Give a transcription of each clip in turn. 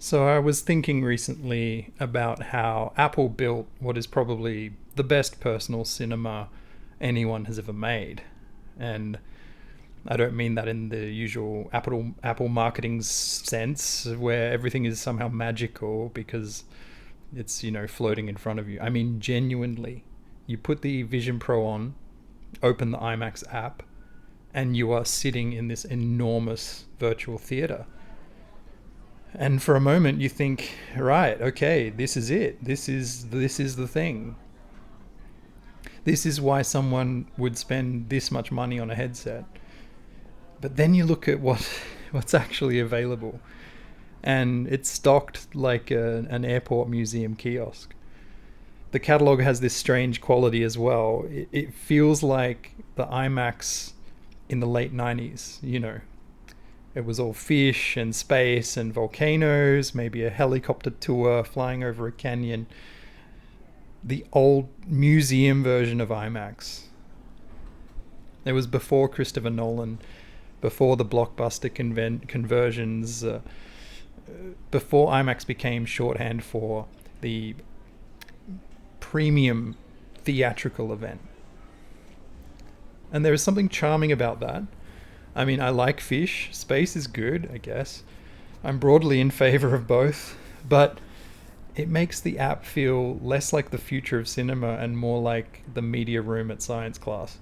So I was thinking recently about how Apple built what is probably the best personal cinema anyone has ever made. And I don't mean that in the usual Apple marketing sense where everything is somehow magical because it's, floating in front of you. I mean genuinely. You put the Vision Pro on, open the IMAX app, and you are sitting in this enormous virtual theater. And for a moment you think, right, okay, this is it. This is the thing. This is why someone would spend this much money on a headset. But then you look at what's actually available, and it's stocked like an airport museum kiosk. The catalog has this strange quality as well. It feels like the IMAX in the late 90s, It was all fish and space and volcanoes, maybe a helicopter tour flying over a canyon. The old museum version of IMAX. It was before Christopher Nolan, before the blockbuster conversions, before IMAX became shorthand for the premium theatrical event. And there is something charming about that. I mean, I like fish. Space is good, I guess. I'm broadly in favor of both, but it makes the app feel less like the future of cinema and more like the media room at science class.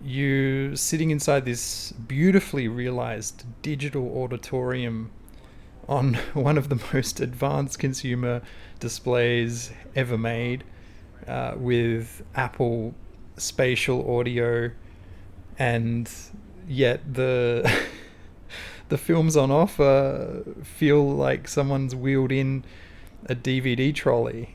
You sitting inside this beautifully realized digital auditorium on one of the most advanced consumer displays ever made, with Apple spatial audio, and yet the films on offer feel like someone's wheeled in a DVD trolley.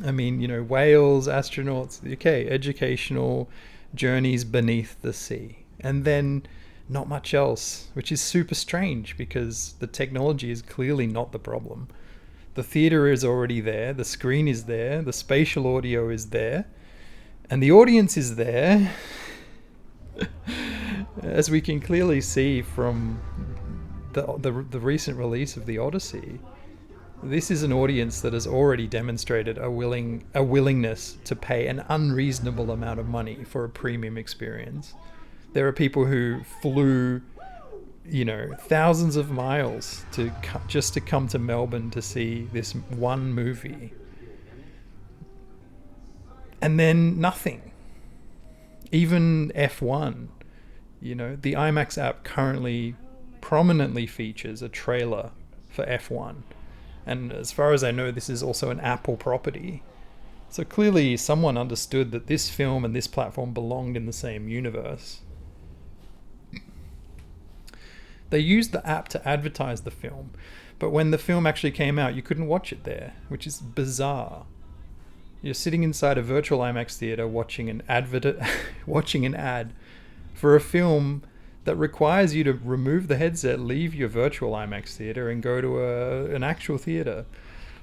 I mean, whales, astronauts, okay, educational journeys beneath the sea. And then not much else, which is super strange because the technology is clearly not the problem. The theater is already there, the screen is there, the spatial audio is there, and the audience is there. As we can clearly see from the recent release of the Odyssey, this is an audience that has already demonstrated a willingness to pay an unreasonable amount of money for a premium experience. There are people who flew, thousands of miles just to come to Melbourne to see this one movie, and then nothing. Even F1, the IMAX app currently prominently features a trailer for F1. And as far as I know, this is also an Apple property. So clearly someone understood that this film and this platform belonged in the same universe. They used the app to advertise the film, but when the film actually came out, you couldn't watch it there, which is bizarre. You're sitting inside a virtual IMAX theater watching an ad for a film that requires you to remove the headset, leave your virtual IMAX theater, and go to an actual theater.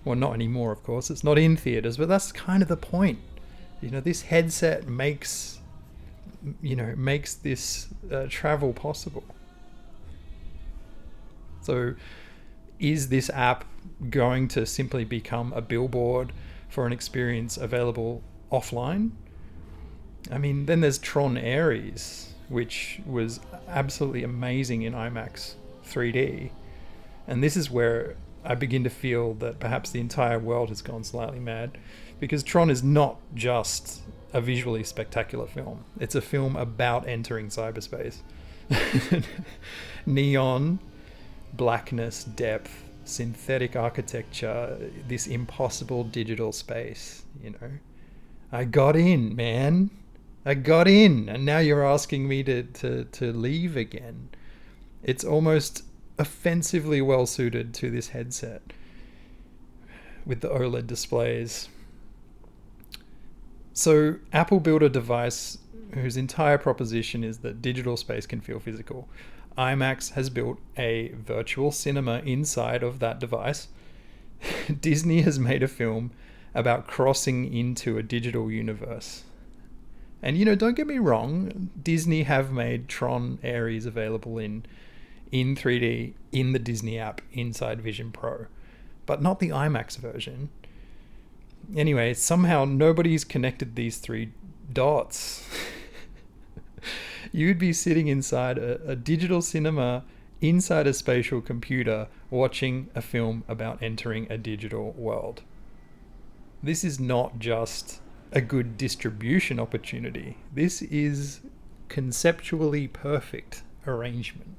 Well, not anymore, of course. It's not in theaters, but that's kind of the point. This headset makes this travel possible. So, is this app going to simply become a billboard for an experience available offline? I mean, then there's Tron Ares, which was absolutely amazing in IMAX 3D. And this is where I begin to feel that perhaps the entire world has gone slightly mad, because Tron is not just a visually spectacular film. It's a film about entering cyberspace. Neon, blackness, depth, synthetic architecture, this impossible digital space, I got in, man. I got in, and now you're asking me to leave again. It's almost offensively well suited to this headset with the OLED displays. So Apple built a device whose entire proposition is that digital space can feel physical. IMAX has built a virtual cinema inside of that device. Disney has made a film about crossing into a digital universe. And don't get me wrong, Disney have made Tron Ares available in in 3D in the Disney app inside Vision Pro, but not the IMAX version. Anyway, somehow nobody's connected these three dots. You'd be sitting inside a digital cinema inside a spatial computer watching a film about entering a digital world. This is not just a good distribution opportunity. This is conceptually perfect arrangement.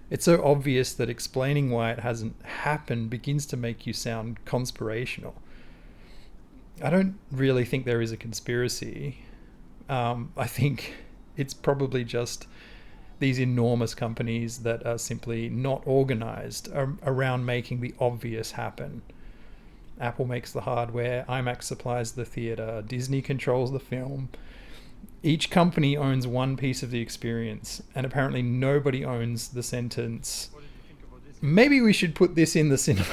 It's so obvious that explaining why it hasn't happened begins to make you sound conspirational. I don't really think there is a conspiracy. I think it's probably just these enormous companies that are simply not organized around making the obvious happen. Apple makes the hardware, IMAX supplies the theater, Disney controls the film. Each company owns one piece of the experience, and apparently nobody owns the sentence, maybe we should put this in the cinema.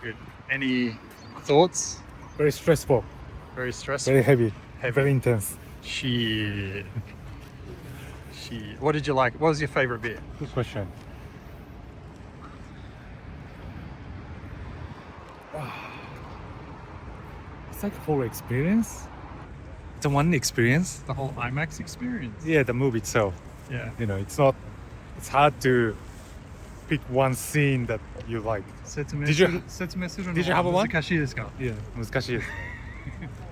Good. Any thoughts? Very stressful, Very stressful. very heavy, very intense. Shit. What did you like? What was your favorite bit? Good question. It's like a whole experience. It's a one experience. The whole IMAX experience. Yeah, the movie itself. Yeah. You know, it's hard to pick one scene that you like. Did you have one? 難しいですか? Yeah, 難しいです.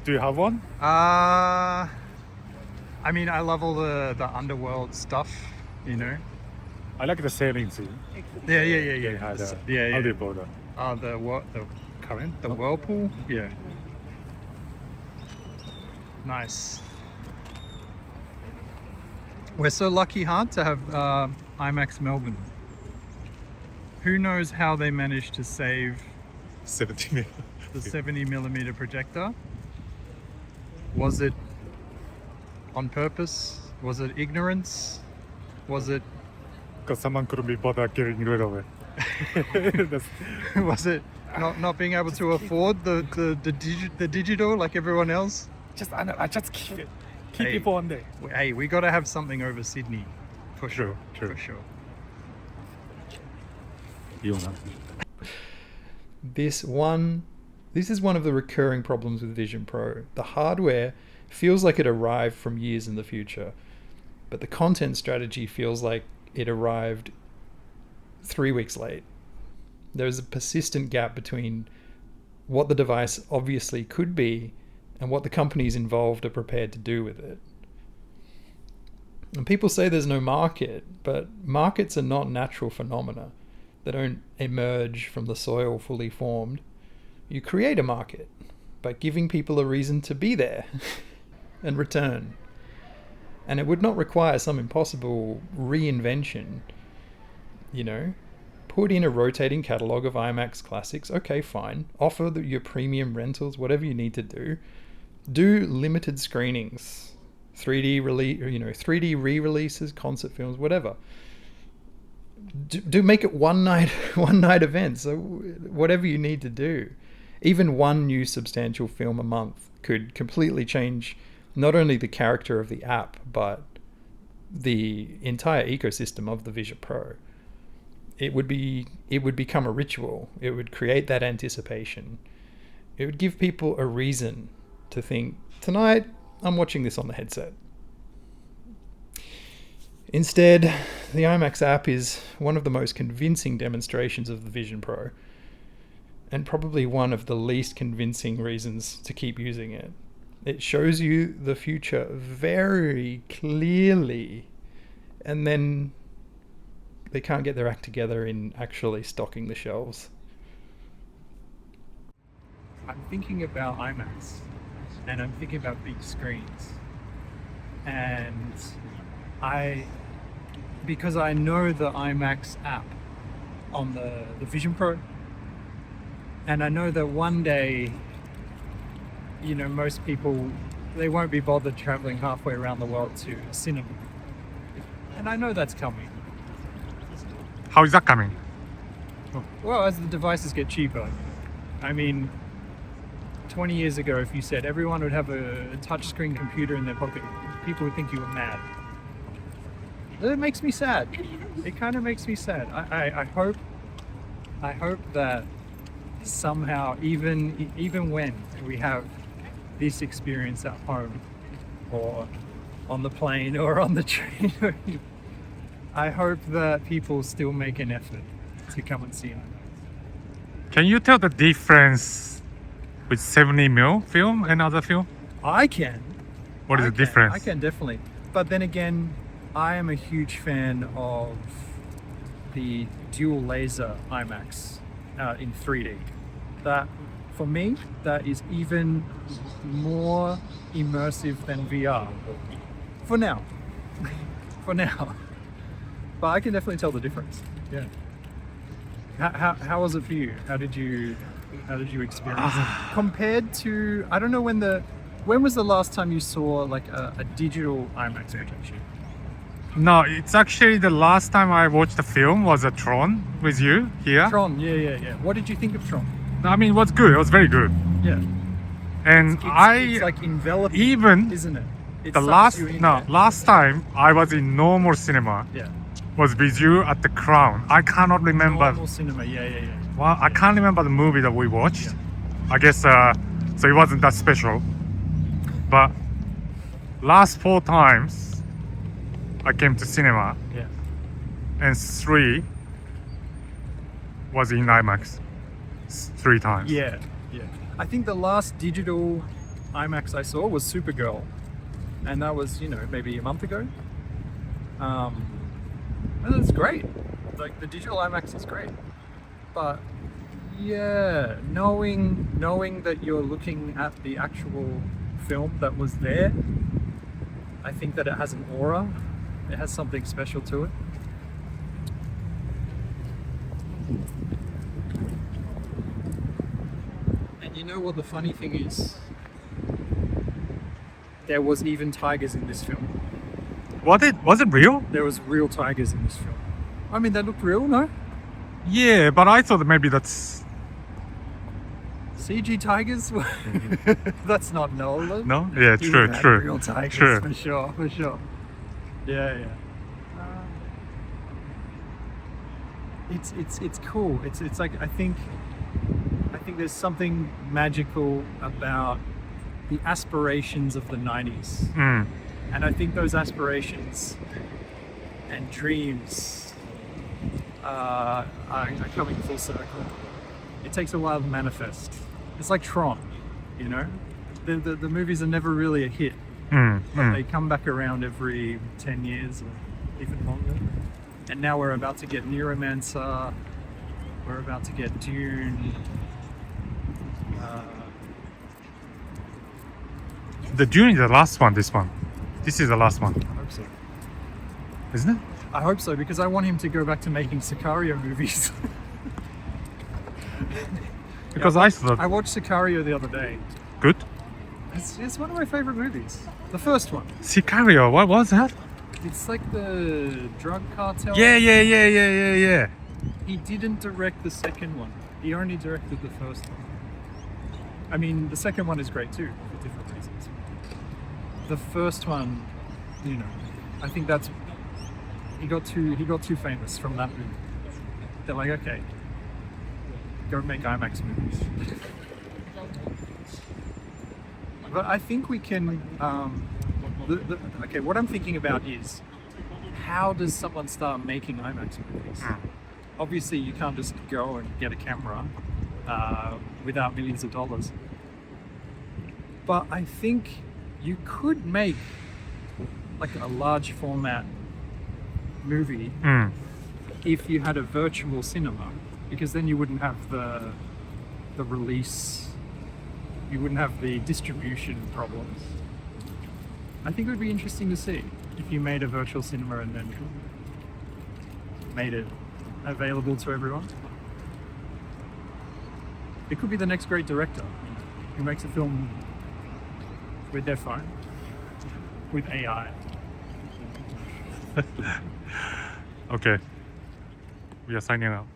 Do you have one? I mean, I love all the underworld stuff, you know. I like the sailing scene. Yeah. Yeah. How do you call that? The current, the whirlpool. Yeah. Nice. We're so lucky, to have IMAX Melbourne. Who knows how they managed to save 70 million. the 70mm projector? Was it on purpose? Was it ignorance? Was it Because someone couldn't be bothered getting rid of it. was it not being able to afford the digital like everyone else? Just keep it. Keep it for one day. Hey, we got to have something over Sydney, for sure. True. For sure. This is one of the recurring problems with Vision Pro. The hardware feels like it arrived from years in the future, but the content strategy feels like it arrived 3 weeks late. There's a persistent gap between what the device obviously could be and what the companies involved are prepared to do with it. And people say there's no market, but markets are not natural phenomena. They don't emerge from the soil fully formed. You create a market by giving people a reason to be there and return. And it would not require some impossible reinvention. You know, put in a rotating catalogue of IMAX classics. Okay, fine. Offer your premium rentals, whatever you need to do. Do limited screenings, 3D re-releases, concert films, whatever. Do make it one night events. So whatever you need to do. Even one new substantial film a month could completely change not only the character of the app, but the entire ecosystem of the Vision Pro. It would become a ritual. It would create that anticipation. It would give people a reason to think, tonight I'm watching this on the headset. Instead, the IMAX app is one of the most convincing demonstrations of the Vision Pro, and probably one of the least convincing reasons to keep using it. It shows you the future very clearly, and then they can't get their act together in actually stocking the shelves. I'm thinking about IMAX, and I'm thinking about big screens. And because I know the IMAX app on the Vision Pro, and I know that one day, you know, most people, they won't be bothered traveling halfway around the world to cinema. And I know that's coming. How is that coming? Well, as the devices get cheaper. I mean, 20 years ago, if you said everyone would have a touchscreen computer in their pocket, people would think you were mad. It makes me sad. It kind of makes me sad. I hope that somehow, even when we have this experience at home or on the plane or on the train, I hope that people still make an effort to come and see IMAX. Can you tell the difference with 70mm film and other film? I can. What is I the can. difference? I can definitely. But then again, I am a huge fan of the dual laser IMAX in 3D. That, for me, that is even more immersive than VR. For now. For now. But I can definitely tell the difference. Yeah. How was it for you? How did you experience it? Compared to, I don't know when was the last time you saw like a digital IMAX projection? No, it's actually the last time I watched the film was a Tron with you here. Tron, yeah. What did you think of Tron? I mean, it was good. It was very good. Yeah. And It's like enveloping, even isn't it? It the sucks you in there. last time I was in normal cinema Yeah. was with you at the Crown. I cannot remember. Normal cinema, yeah. Well, I can't remember the movie that we watched. Yeah. I guess so. It wasn't that special. But last 4 times I came to cinema, Yeah. and 3 was in IMAX. 3 times. Yeah. I think the last digital IMAX I saw was Supergirl, and that was maybe a month ago. And that's great. Like the digital IMAX is great, but yeah, knowing that you're looking at the actual film that was there, I think that it has an aura. It has something special to it. And you know what the funny thing is? There was even tigers in this film. Was it real? There was real tigers in this film. I mean, they looked real, no? Yeah, but I thought maybe that's CG tigers? That's not Nolan. no. Yeah, He true, had true. Real tigers, True. for sure. Yeah. It's cool. It's like I think there's something magical about the aspirations of the 90s. Mm. And I think those aspirations and dreams are coming full circle. It takes a while to manifest. It's like Tron, The movies are never really a hit. But they come back around every 10 years or even longer. And now we're about to get Neuromancer. We're about to get Dune. The Dune is the last one. This is the last one, I hope so. isn't it? I hope so, because I want him to go back to making Sicario movies. Because Yeah, I thought I watched Sicario the other day. good. It's one of my favorite movies. The first one. Sicario, what was that? It's like the drug cartel. Yeah. He didn't direct the second one. He only directed the first one. I mean, the second one is great too, for different reasons. The first one, I think that's he got too famous from that movie. They're like, okay, go make IMAX movies. But I think we can. Okay, what I'm thinking about is, how does someone start making IMAX movies? Obviously, you can't just go and get a camera without millions of dollars. But I think you could make like a large format movie if you had a virtual cinema, because then you wouldn't have the release, you wouldn't have the distribution problems. I think it would be interesting to see if you made a virtual cinema and then made it available to everyone. It could be the next great director who makes a film with their phone, with AI. Okay, we are signing out.